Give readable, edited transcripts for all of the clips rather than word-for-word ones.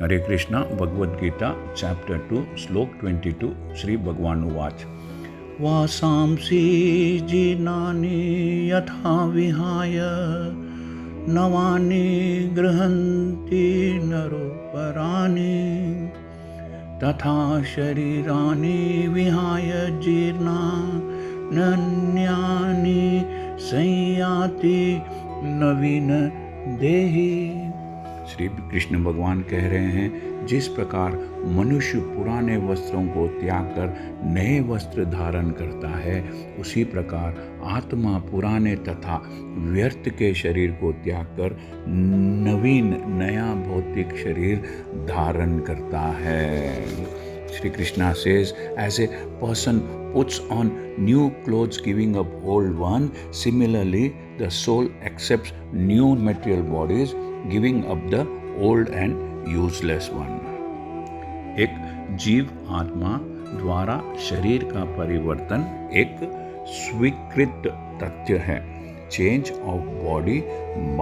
हरे Krishna Bhagavad Gita chapter 2 श्लोक 22 श्री भगवान उवाच वासांसि जीर्णानि यथा विहाय नवानि गृह्णन्ति नरोपराणि तथा शरीराणि विहाय जीर्णान्यानि संयाति नवीन देहि। श्री कृष्ण भगवान कह रहे हैं, जिस प्रकार मनुष्य पुराने वस्त्रों को त्याग कर नए वस्त्र धारण करता है, उसी प्रकार आत्मा पुराने तथा व्यर्थ के शरीर को त्याग कर नवीन नया भौतिक शरीर धारण करता है। Sri Krishna says, as a person puts on new clothes giving up old one, similarly the soul accepts new material bodies giving up the old and useless one. एक जीव आत्मा द्वारा शरीर का परिवर्तन एक स्वीकृत तथ्य है। Change of body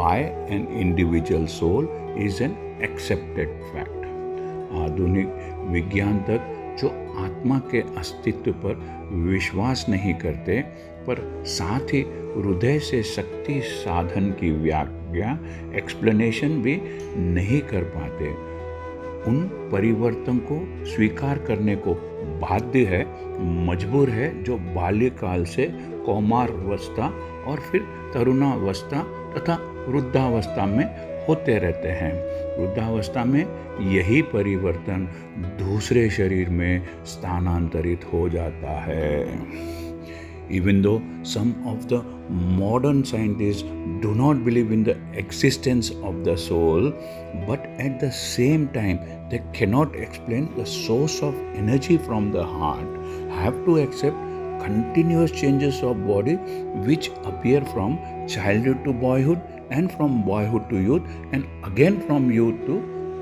by an individual soul is an accepted fact. आधुनिक विज्ञान तक जो आत्मा के अस्तित्व पर विश्वास नहीं करते, पर साथ ही हृदय से शक्ति साधन की व्याख्या एक्सप्लेनेशन भी नहीं कर पाते, उन परिवर्तन को स्वीकार करने को बाध्य है, मजबूर है, जो बाल्यकाल से कौमारावस्था और फिर तरुणावस्था तथा वृद्धावस्था में होते रहते हैं। वृद्धावस्था में यही परिवर्तन दूसरे शरीर में स्थानांतरित हो जाता है। Even though some of the modern scientists do not believe in the existence of the soul, but at the same time they cannot explain the source of energy from the heart, have to accept continuous changes of body which appear from childhood to boyhood and from boyhood to youth and again from youth to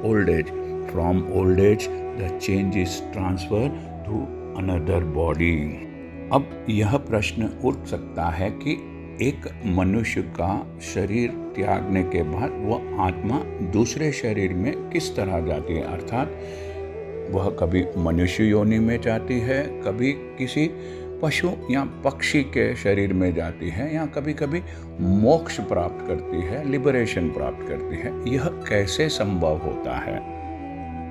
old age. From old age the change is transferred to another body. अब यह प्रश्न उठ सकता है कि एक मनुष्य का शरीर त्यागने के बाद वह आत्मा दूसरे शरीर में किस तरह जाती है, अर्थात वह कभी मनुष्य योनि में जाती है, कभी किसी पशु या पक्षी के शरीर में जाती है, या कभी कभी मोक्ष प्राप्त करती है, लिबरेशन प्राप्त करती है। यह कैसे संभव होता है?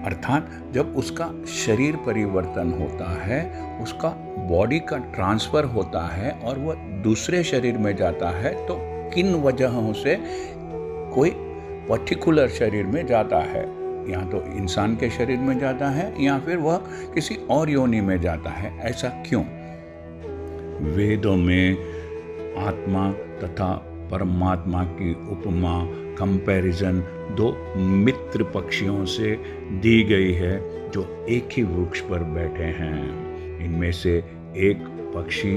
अर्थात जब उसका शरीर परिवर्तन होता है, उसका बॉडी का ट्रांसफ़र होता है और वह दूसरे शरीर में जाता है, तो किन वजहों से कोई पर्टिकुलर शरीर में जाता है, या तो इंसान के शरीर में जाता है या फिर वह किसी और योनि में जाता है, ऐसा क्यों? वेदों में आत्मा तथा परमात्मा की उपमा कंपैरिजन दो मित्र पक्षियों से दी गई है जो एक ही वृक्ष पर बैठे हैं। इनमें से एक पक्षी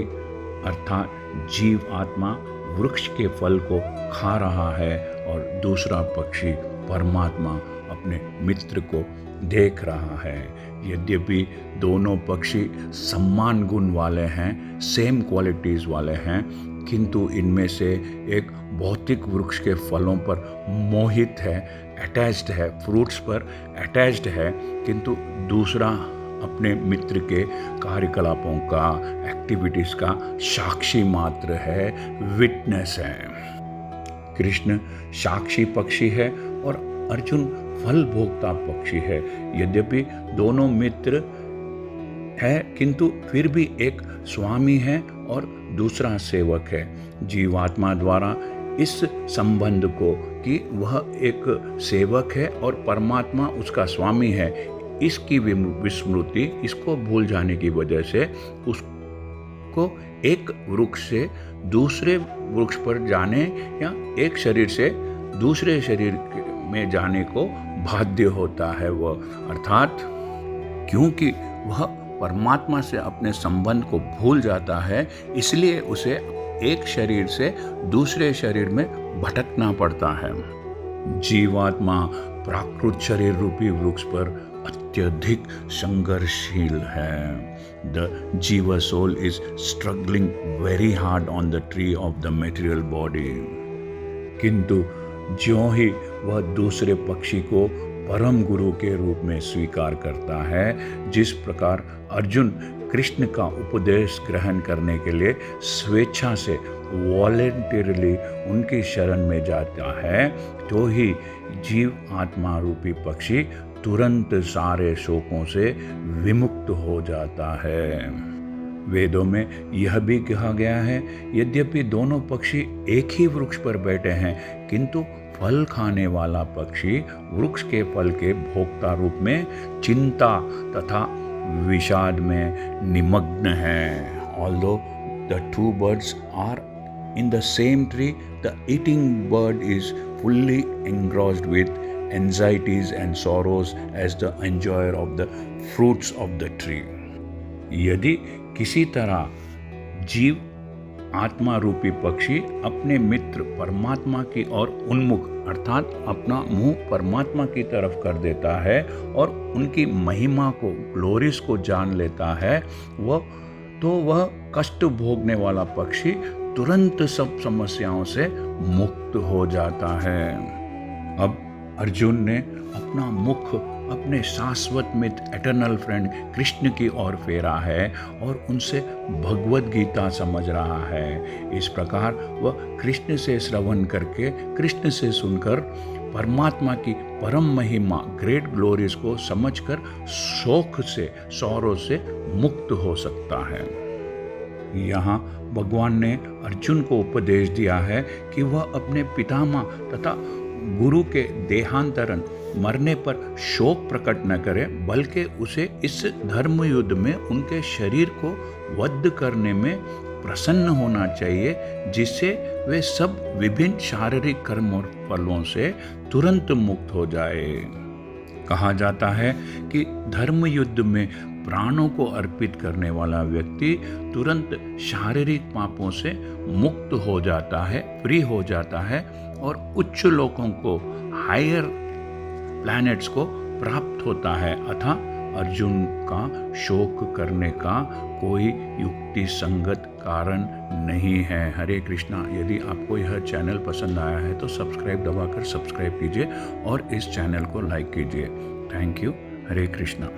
अर्थात जीव आत्मा वृक्ष के फल को खा रहा है और दूसरा पक्षी परमात्मा अपने मित्र को देख रहा है। यद्यपि दोनों पक्षी समान गुण वाले हैं, सेम क्वालिटीज़ वाले हैं, किंतु इनमें से एक भौतिक वृक्ष के फलों पर मोहित है, अटैच्ड है, फ्रूट्स पर अटैच्ड है, किंतु दूसरा अपने मित्र के कार्यकलापों का, एक्टिविटीज़ का साक्षी मात्र है, विटनेस है। कृष्ण साक्षी पक्षी है और अर्जुन फल भोक्ता पक्षी है। यद्यपि दोनों मित्र है, किंतु फिर भी एक स्वामी है और दूसरा सेवक है। जीवात्मा द्वारा इस संबंध को कि वह एक सेवक है और परमात्मा उसका स्वामी है, इसकी विस्मृति, इसको भूल जाने की वजह से उसको एक वृक्ष से दूसरे वृक्ष पर जाने या एक शरीर से दूसरे शरीर में जाने को बाध्य होता है वह, अर्थात क्योंकि वह परमात्मा से अपने संबंध को भूल जाता है, इसलिए उसे एक शरीर से दूसरे शरीर में भटकना पड़ता है। जीवात्मा प्राकृत शरीर रूपी वृक्ष पर अत्यधिक संघर्षशील है। The jiva soul is struggling very hard on the tree of the material body. किंतु ज्यों ही वह दूसरे पक्षी को परम गुरु के रूप में स्वीकार करता है। जिस प्रकार अर्जुन कृष्ण का उपदेश ग्रहण करने के लिए स्वेच्छा से वॉलेंटरली उनकी शरण में जाता है, तो ही जीव आत्मा रूपी पक्षी तुरंत सारे शोकों से विमुक्त हो जाता है। वेदों में यह भी कहा गया है, यद्यपि दोनों पक्षी एक ही वृक्ष पर बैठे हैं, किंतु फल खाने वाला पक्षी वृक्ष के फल के भोक्ता रूप में चिंता तथा विषाद में निमग्न है। Although the two birds are in the same tree, the eating bird is fully engrossed with anxieties and sorrows as the enjoyer of the fruits of the tree. यदि किसी तरह जीव आत्मा रूपी पक्षी अपने मित्र परमात्मा की ओर उन्मुख अर्थात अपना मुंह परमात्मा की तरफ कर देता है और उनकी महिमा को, ग्लोरीज को जान लेता है, वह कष्ट भोगने वाला पक्षी तुरंत सब समस्याओं से मुक्त हो जाता है। अब अर्जुन ने अपना मुख अपने शाश्वत मित्र एटर्नल फ्रेंड कृष्ण की ओर फेरा है और उनसे भगवत गीता समझ रहा है। इस प्रकार वह कृष्ण से श्रवण करके, कृष्ण से सुनकर परमात्मा की परम महिमा, ग्रेट ग्लोरीज को समझकर शोक से, सौरों से मुक्त हो सकता है। यहाँ भगवान ने अर्जुन को उपदेश दिया है कि वह अपने पितामह तथा गुरु के देहांतरण, मरने पर शोक प्रकट न करे, बल्कि उसे इस धर्म युद्ध में उनके शरीर को वध करने में प्रसन्न होना चाहिए, जिससे वे सब विभिन्न शारीरिक कर्म और फलों से तुरंत मुक्त हो जाए। कहा जाता है कि धर्म युद्ध में प्राणों को अर्पित करने वाला व्यक्ति तुरंत शारीरिक पापों से मुक्त हो जाता है, फ्री हो जाता है और उच्च लोकों को, हायर प्लैनेट्स को प्राप्त होता है। अतः अर्जुन का शोक करने का कोई युक्ति संगत कारण नहीं है। हरे कृष्णा। यदि आपको यह चैनल पसंद आया है तो सब्सक्राइब दबाकर सब्सक्राइब कीजिए और इस चैनल को लाइक कीजिए। Thank you. हरे कृष्णा।